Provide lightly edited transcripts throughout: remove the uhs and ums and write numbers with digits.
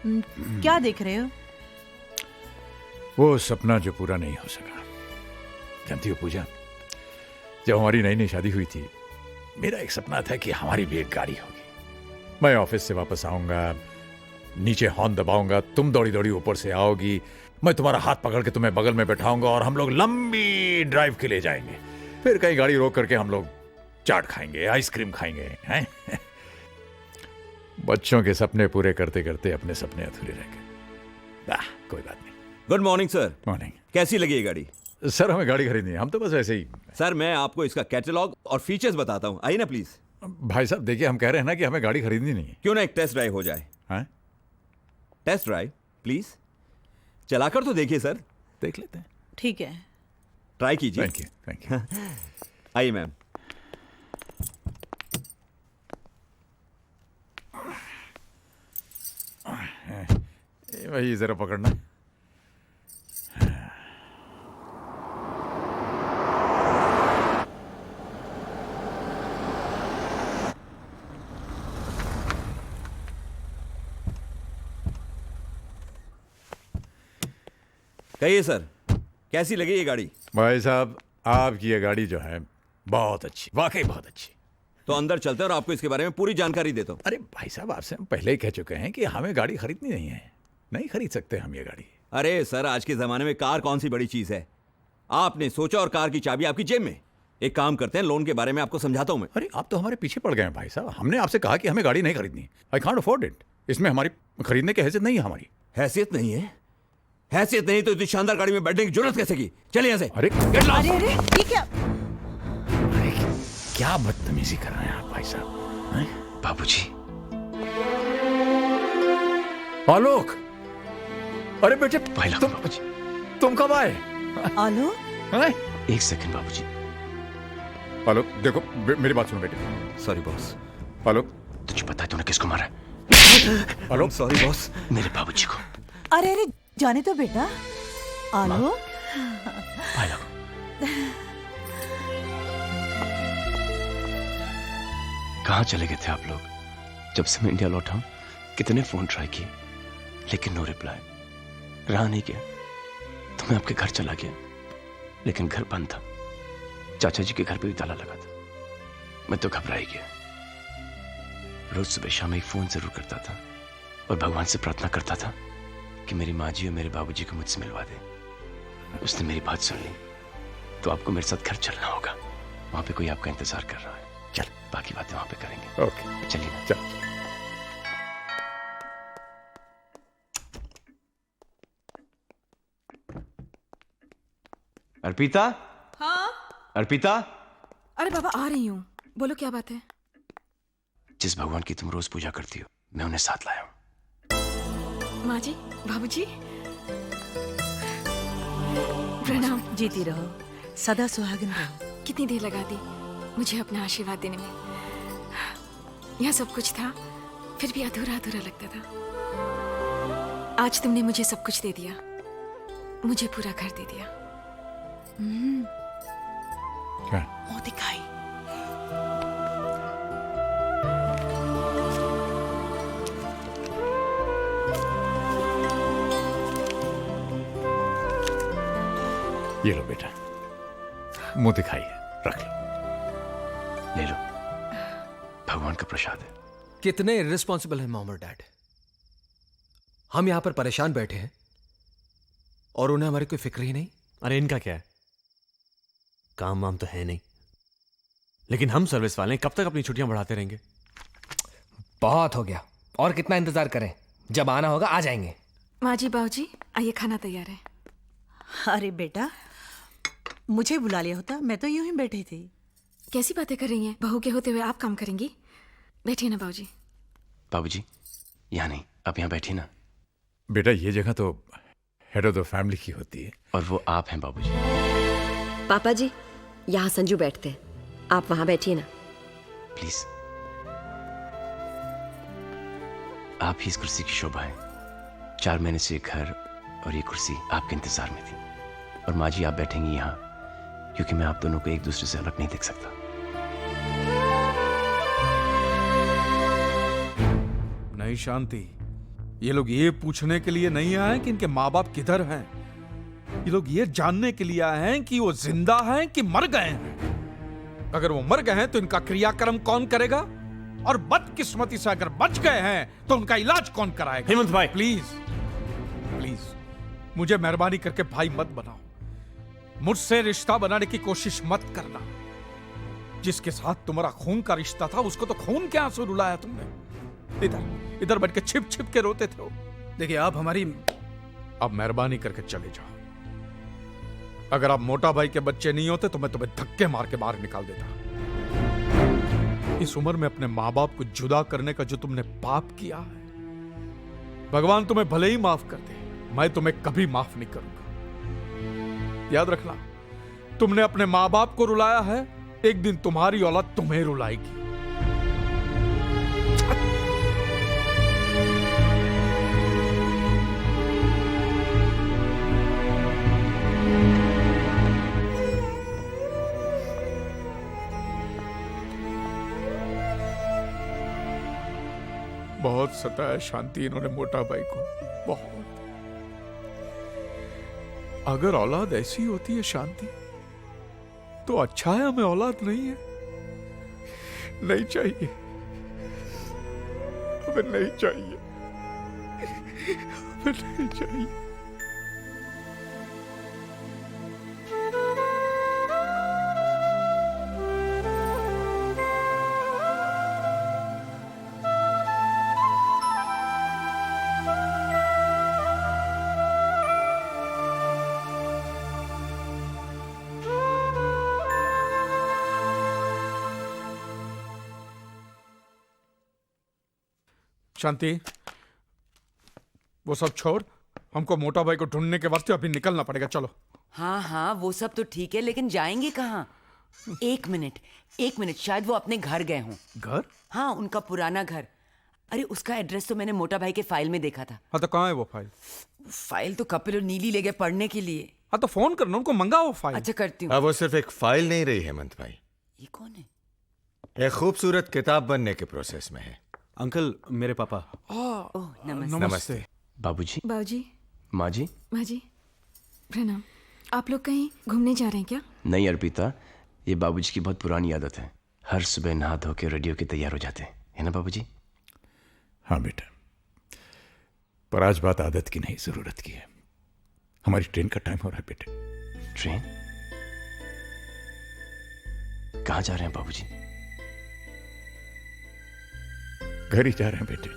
क्या देख रहे हो? वो सपना जो पूरा नहीं हो सका। जानती हो पूजा, जब हमारी नई नई शादी हुई थी, मेरा एक सपना था कि हमारी भी एक गाड़ी होगी। मैं ऑफिस से वापस आऊंगा, नीचे हॉर्न दबाऊंगा, तुम दौड़ी दौड़ी ऊपर से आओगी, मैं तुम्हारा हाथ पकड़ के तुम्हें बगल में बैठाऊंगा और हम लोग लंबी ड्राइव के लिए जाएंगे। फिर कहीं गाड़ी रोक करके हम लोग चाट खाएंगे, आइसक्रीम खाएंगे, हैं? बच्चों के सपने पूरे करते करते अपने सपने अधूरे रह गए। कोई बात नहीं। Good morning sir. मॉर्निंग। कैसी लगी ये गाड़ी? सर हमें गाड़ी खरीदनी है, हम तो बस ऐसे ही। सर मैं आपको इसका कैटलॉग और फीचर्स बताता हूँ, आइए ना प्लीज। भाई साहब देखिए, हम कह रहे हैं ना कि हमें गाड़ी खरीदनी नहीं है। क्यों ना एक टेस्ट ड्राइव हो जाए? हैं? टेस्ट ड्राइव प्लीज, चलाकर तो देखिए सर। देख लेते हैं। ठीक है, ट्राई कीजिए। Thank you, thank you. आइए मैम। वही जरा पकड़ना। कहिए सर, कैसी लगी ये गाड़ी? भाई साहब आपकी ये गाड़ी जो है बहुत अच्छी, वाकई बहुत अच्छी। तो अंदर चलते हैं और आपको इसके बारे में पूरी जानकारी देता हूँ। अरे भाई साहब, आपसे हम पहले ही कह चुके हैं कि हमें गाड़ी खरीदनी नहीं है, नहीं खरीद सकते हम ये गाड़ी। अरे सर, आज के जमाने में कार कौन सी बड़ी चीज है? आपने सोचा और कार की चाबी आपकी जेब में। एक काम करते हैं, लोन के बारे में आपको समझाता हूँ मैं। अरे आप तो हमारे पीछे पड़ गए हैं भाई साहब। हमने आपसे कहा कि हमें गाड़ी नहीं खरीदनी। I can't afford it. इसमें हमारी खरीदने की हैसियत नहीं है हमारी। हैसियत नहीं है? हैसियत नहीं तो इतनी शानदार गाड़ी में बैठने की जरूरत कैसे की? चलिए यहाँ से। अरे अरे अरे ठीक है। अरे क्या बदतमीजी कर रहे हैं आप भाई साहब, हैं? बाबूजी। आलोक, अरे बेटे भाई लोग, बाबूजी। तुम कब आए? आलोक, हैं? एक सेकंड बाबूजी। आलोक देखो, मेरी बात सुनो बेटे। Sorry boss. आलोक, तुझे पता है तूने किसको मारा? आलोक सॉरी बॉस। मेरे बाबूजी को। अरे अरे जाने तो बेटा। आलोक, भाई लोग, कहाँ चले गए थे आप लोग? जब से मैं इंडिया लौटा हूं, कितने फोन ट्राई किए, लेकिन नो रिप्लाई। रहा नहीं गया तो मैं आपके घर चला गया, लेकिन घर बंद था। चाचा जी के घर पे भी ताला लगा था। मैं तो घबरा ही गया। रोज सुबह शाम एक फोन जरूर करता था और भगवान से प्रार्थना करता था कि मेरी माँ जी और मेरे बाबूजी को मुझसे मिलवा दे। उसने मेरी बात सुन ली, तो आपको मेरे साथ घर चलना होगा। वहां पे कोई आपका इंतजार कर रहा है। चल, बाकी बातें वहां पे करेंगे। ओके चलिए ना। चल। अर्पिता। हाँ? अर्पिता। अरे बाबा आ रही हूँ, बोलो क्या बात है? जिस भगवान की तुम रोज पूजा करती हो, मैं उन्हें साथ लाया हूं। माँ जी, बाबूजी, प्रणाम। जीती रहो, सदा सुहागन रहो। कितनी देर लगा दी मुझे अपना आशीर्वाद देने में। यहाँ सब कुछ था, फिर भी अधूरा अधूरा लगता था। आज तुमने मुझे सब कुछ दे दिया, मुझे पूरा घर दे दिया। क्या? मुंह दिखाई। ये लो बेटा, मुंह दिखाई है, रख लो। ले लो, भगवान का प्रसाद है। कितने इर्रिस्पॉन्सिबल हैं मॉम और डैड। हम यहां पर परेशान बैठे हैं और उन्हें हमारी कोई फिक्र ही नहीं। अरे इनका क्या है, काम वाम तो है नहीं, लेकिन हम सर्विस वाले हैं, कब तक अपनी छुट्टियां बढ़ाते रहेंगे? बहुत हो गया, और कितना इंतजार करें? जब आना होगा आ जाएंगे। माँ जी, बाबूजी, आइए, खाना तैयार है। अरे बेटा, मुझे बुला लिया होता, मैं तो यूं ही बैठी थी। कैसी बातें कर रही हैं? बहू के होते हुए आप काम करेंगी? बैठिए ना बाबूजी। बाबूजी, यहाँ नहीं, आप यहाँ बैठिए ना। बेटा ये जगह तो हेड ऑफ द फैमिली की होती है। और वो आप हैं बाबूजी। पापा जी, यहाँ संजू बैठते हैं, आप वहां बैठिए ना। प्लीज। आप ही इस कुर्सी की शोभा है। 4 महीने से ये घर और ये कुर्सी आपके इंतजार में थी। और माँ जी, आप बैठेंगी यहाँ क्योंकि मैं आप दोनों को एक दूसरे से अलग नहीं देख सकता। नहीं शांति, ये लोग ये पूछने के लिए नहीं आए कि इनके माँ बाप किधर हैं। ये लोग ये जानने के लिए आए हैं कि वो जिंदा हैं कि मर गए हैं। अगर वो मर गए हैं तो इनका क्रियाक्रम कौन करेगा, और बदकिस्मती से अगर बच गए हैं तो उनका इलाज कौन कराएगा। हेमंत भाई प्लीज प्लीज मुझे मेहरबानी करके भाई मत बनाओ। मुझसे रिश्ता बनाने की कोशिश मत करना। जिसके साथ तुम्हारा खून का रिश्ता था उसको तो खून के आंसू रुलाया तुमने। इधर इधर बैठ के छिप छिप के रोते थे। देखिए आप हमारी, अब मेहरबानी करके चले जाओ। अगर आप मोटा भाई के बच्चे नहीं होते तो मैं तुम्हें धक्के मार के बाहर निकाल देता। इस उम्र में अपने माँ बाप को जुदा करने का जो तुमने पाप किया है, भगवान तुम्हें भले ही माफ कर दे, मैं तुम्हें कभी माफ नहीं करूंगा। याद रखना, तुमने अपने माँ बाप को रुलाया है, एक दिन तुम्हारी औलाद तुम्हें रुलाएगी। बहुत सताया शांति इन्होंने मोटा भाई को, बहुत। अगर औलाद ऐसी होती है शांति तो अच्छा है हमें औलाद नहीं है। नहीं चाहिए, हमें नहीं चाहिए, हमें नहीं चाहिए। शांति, वो सब छोड़, हमको मोटा भाई को ढूंढने के वास्ते अभी निकलना पड़ेगा। चलो। हाँ हाँ वो सब तो ठीक है, लेकिन जाएंगे कहाँ? एक मिनट, शायद वो अपने घर गए हों। घर? हाँ, उनका पुराना घर। अरे उसका एड्रेस तो मैंने मोटा भाई के फाइल में देखा था। हाँ तो कहाँ है वो फाइल? फाइल तो कपिल और नीली ले गए पढ़ने के लिए। हाँ तो फोन करना, उनको मंगाओ फाइल। अच्छा करती हूँ। अब वो सिर्फ एक फाइल नहीं रही हेमंत भाई, ये कौन है? एक खूबसूरत किताब बनने के प्रोसेस में है। अंकल, मेरे पापा। ओह नमस्ते। नमस्ते। बाबूजी, बाबूजी, माँ जी। माँ जी, प्रणाम। आप लोग कहीं घूमने जा रहे हैं क्या? नहीं अर्पिता, ये बाबूजी की बहुत पुरानी आदत है। हर सुबह नहा धो के रेडियो के तैयार हो जाते हैं, है ना बाबूजी? हाँ बेटा, पर आज बात आदत की नहीं, जरूरत की है। हमारी ट्रेन का टाइम हो रहा है बेटे। ट्रेन? कहाँ जा रहे हैं बाबूजी? घर ही जा रहे हैं बेटे।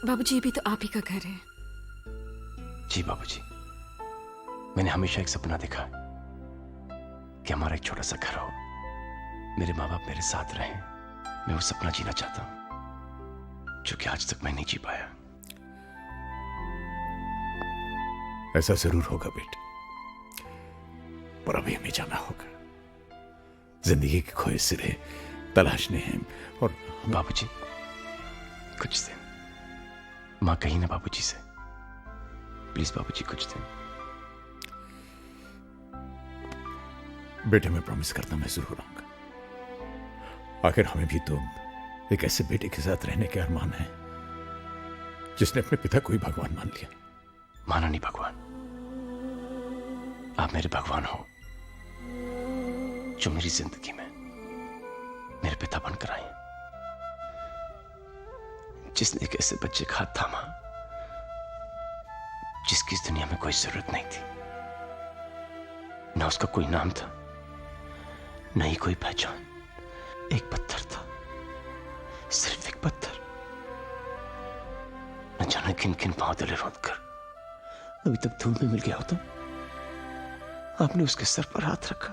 बाबूजी, ये भी तो आप ही का घर है। जी बाबूजी, मैंने हमेशा एक सपना देखा कि हमारा एक छोटा सा घर हो, मेरे माँ बाप मेरे साथ रहें। मैं वो सपना जीना चाहता हूं जो कि आज तक मैं नहीं जी पाया। ऐसा जरूर होगा बेटे, पर अभी हमें जाना होगा। जिंदगी के खोए सिरे तलाशने हैं। और बाबूजी, कुछ दिन माँ कही ना बाबूजी से, प्लीज बाबूजी कुछ दिन। बेटे मैं प्रॉमिस करता हूं, मैं जरूर आऊंगा। आखिर हमें भी तो एक ऐसे बेटे के साथ रहने के अरमान है जिसने अपने पिता को ही भगवान मान लिया। माना नहीं भगवान, आप मेरे भगवान हो जो मेरी जिंदगी में मेरे पिता बनकर आए, जिसने एक ऐसे बच्चे का हाथ थामा जिसकी इस दुनिया में कोई जरूरत नहीं थी। ना उसका कोई नाम था, न ही कोई पहचान। एक पत्थर था, सिर्फ एक पत्थर। न जाने किन किन पांव तले रोंद कर अभी तक धूल में मिल गया होता। आपने उसके सर पर हाथ रखा।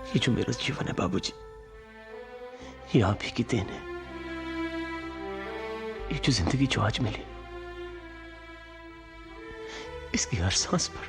ये जो मेरा जीवन है बाबूजी, ये आप ही की देन है। ये जो जिंदगी जो आज मिली, इसकी हर सांस पर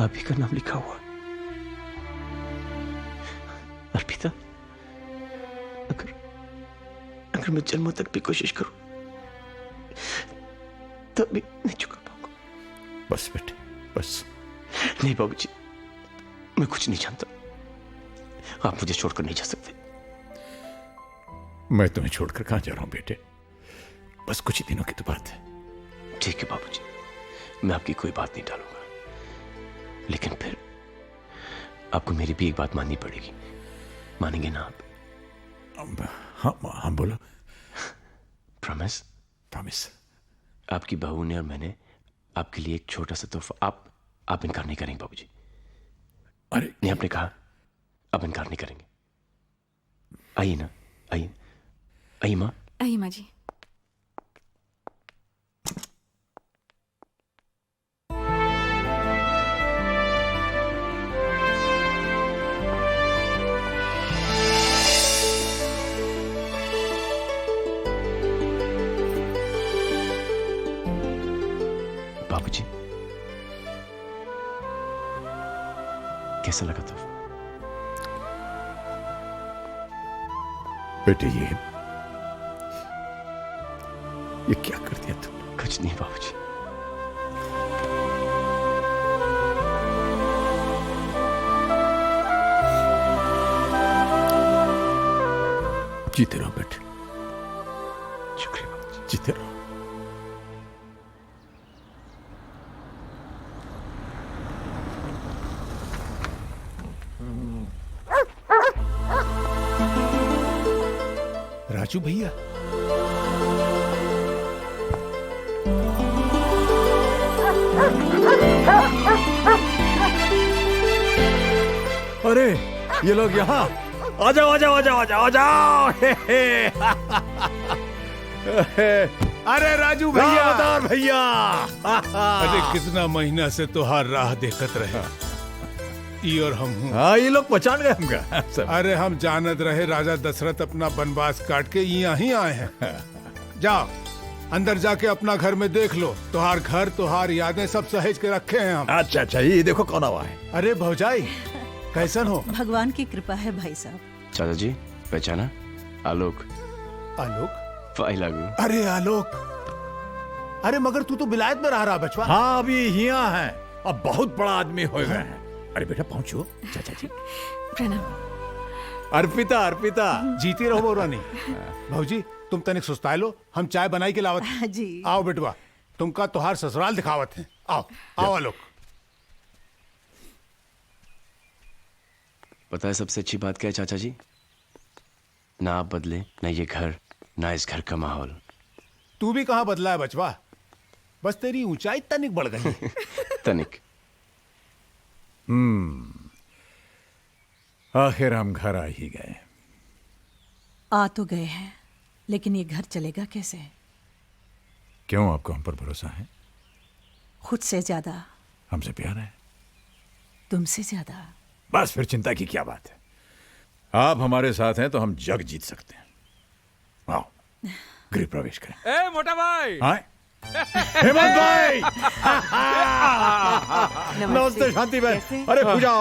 आप ही का नाम लिखा हुआ। अर्पिता, अगर मैं जन्मों तक भी कोशिश करूं तब भी नहीं चुका पाऊंगा। बस बेटे बस। नहीं बाबूजी, मैं कुछ नहीं जानता। आप मुझे छोड़कर नहीं जा सकते। मैं तुम्हें छोड़कर कहां जा रहा हूं बेटे? बस कुछ ही दिनों की तो बात है। ठीक है बाबूजी, मैं आपकी कोई बात नहीं टालूंगा, लेकिन फिर आपको मेरी भी एक बात माननी पड़ेगी। मानेंगे ना आप? हाँ बोलो। प्रॉमिस? प्रॉमिस। आपकी बहू ने और मैंने आपके लिए एक छोटा सा तोहफा। आप इनकार नहीं करेंगे बाबूजी? अरे नहीं, आपने कहा आप इनकार नहीं करेंगे। आइए ना, आइए आइए माँ। आइए माँ जी। बाबूजी, कैसा लगा तोहफा? बेटे ये क्या कर दिया तुमने? कुछ नहीं बाबूजी। जीते रहो बेटे, शुक्रिया बाबूजी। जीते रहो। राजू भैया, अरे ये लोग यहाँ, आ जाओ आ जाओ आ जाओ आ जाओ आ जाओ। अरे राजू भैया, अवतार भैया। अरे कितना महीना से तुहार राह देखत रहे, ई और हम हूँ। हाँ ये लोग पहचान गए हमका। अरे हम जानत रहे राजा दशरथ अपना वनवास काट के यहाँ ही आए हैं। जाओ अंदर जाके अपना घर में देख लो, तुहार घर तुहार यादें सब सहेज के रखे हैं हम। अच्छा अच्छा, ये देखो कौन आवा है। अरे भौजाई कैसन हो? भगवान की कृपा है भाई साहब। चाचा जी पहचाना? आलोक। आलोक? फाइल लागू। अरे आलोक, अरे मगर तू तो विलायत में रह रहा बचवा। हाँ अभी यहाँ है, अब बहुत बड़ा आदमी हो गए हैं। अरे बेटा पहुंचो। चाचा जी प्रणाम। अर्पिता अर्पिता, जीती रहो रानी। भौजी तुम तनिक सुस्ताए लो, हम चाय बनाई के लावत हैं। जी। आओ बेटवा, तुमका तुहार ससुराल दिखावत है। आओ आओ आलोक। पता है सबसे अच्छी बात क्या है चाचा जी? ना आप बदले, ना ये घर, ना इस घर का माहौल। तू भी कहाँ बदला है बचवा, बस तेरी ऊंचाई तनिक बढ़ गई। तनिक। आखिर हम घर आ ही गए। आ तो गए हैं, लेकिन ये घर चलेगा कैसे? क्यों, आपको हम पर भरोसा है? खुद से ज्यादा। हमसे प्यार है? तुमसे ज्यादा। बस फिर चिंता की क्या बात है। आप हमारे साथ हैं तो हम जग जीत सकते हैं। आओ गृह प्रवेश करें। ए मोटा भाई। हाँ? हेमंत भाई। नमस्ते शांति बहन। अरे पूजा,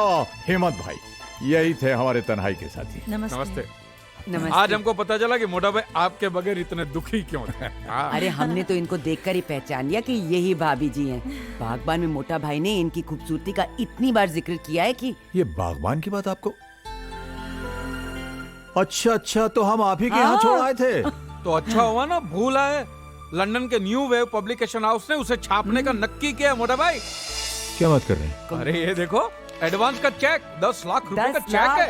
हेमंत भाई यही थे हमारे तन्हाई के साथी। नमस्ते। नमस्ते। आज हमको पता चला कि मोटा भाई आपके बगैर इतने दुखी क्यों थे। अरे हमने तो इनको देखकर ही पहचान लिया कि यही भाभी जी हैं। बागबान में मोटा भाई ने इनकी खूबसूरती का इतनी बार जिक्र किया है कि ये बागबान की बात आपको? अच्छा अच्छा, तो हम आप ही के यहाँ छोड़ आए थे। तो अच्छा हुआ ना, भूल आए। लंदन के न्यू वेव पब्लिकेशन हाउस ने उसे छापने का नक्की किया मोटा भाई। क्या बात कर रहे हैं? अरे ये देखो, एडवांस का चेक 10 लाख रुपए का 10 चेक लाख? है।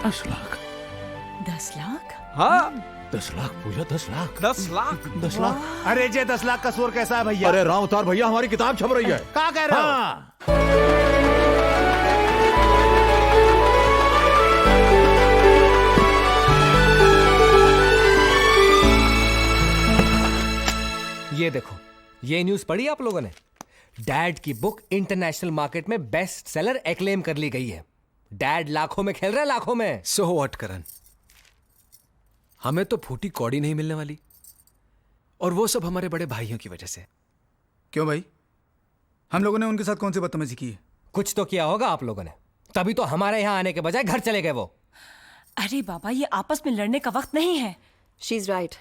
10 लाख? 10 लाख? हाँ 10 लाख पूजा, 10 लाख? 10 लाख। 10 लाख? अरे जे 10 लाख का शोर कैसा है भैया? अरे राम अवतार भैया, हमारी किताब छप रही है। क्या कह रहे हो? हाँ। ये देखो, ये न्यूज पढ़ी आप लोगों ने? डैड की बुक इंटरनेशनल मार्केट में बेस्ट सेलर एक्लेम कर ली गई है। डैड लाखों में खेल रहे हैं, लाखों में। सो व्हाट करण, हमें तो फूटी कौड़ी नहीं मिलने वाली, और वो सब हमारे बड़े भाइयों की वजह से। क्यों भाई, हम लोगों ने उनके साथ कौन सी बदतमीजी की है? कुछ तो किया होगा आप लोगों ने, तभी तो हमारे यहाँ आने के बजाय घर चले गए वो। अरे बाबा, ये आपस में लड़ने का वक्त नहीं है। शी इज राइट,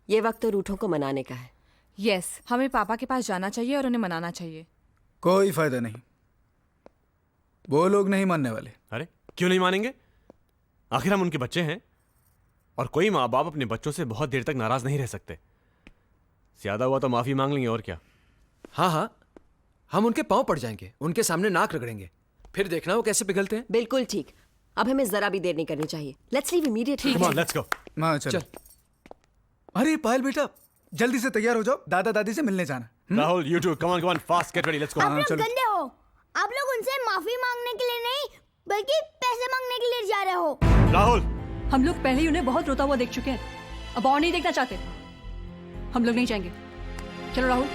ये वक्त तो रूठों को मनाने का है। यस, हमें पापा के पास जाना चाहिए और उन्हें मनाना चाहिए। कोई फायदा नहीं, वो लोग नहीं मानने वाले। अरे क्यों नहीं मानेंगे? आखिर हम उनके बच्चे हैं, और कोई माँ बाप अपने बच्चों से बहुत देर तक नाराज नहीं रह सकते। ज्यादा हुआ तो माफी मांग लेंगे और क्या। हाँ हाँ, हम उनके पांव पड़ जाएंगे, उनके सामने नाक रगड़ेंगे, फिर देखना वो कैसे पिघलते हैं। बिल्कुल ठीक। अब हमें जरा भी देर नहीं करनी चाहिए। Let's leave immediately. Come on, let's go. हाँ चल। अरे पायल बेटा, जल्दी से तैयार हो जाओ, दादा दादी से मिलने जाना। Rahul, you too, come on, fast, get ready, let's go. आप लोग गंदे हो। आप लोग उनसे माफी मांगने के लिए नहीं बल्कि पैसे मांगने के लिए जा रहे हो। राहुल, हम लोग पहले ही उन्हें बहुत रोता हुआ देख चुके हैं, अब और नहीं देखना चाहते। हम लोग नहीं जाएंगे। चलो राहुल।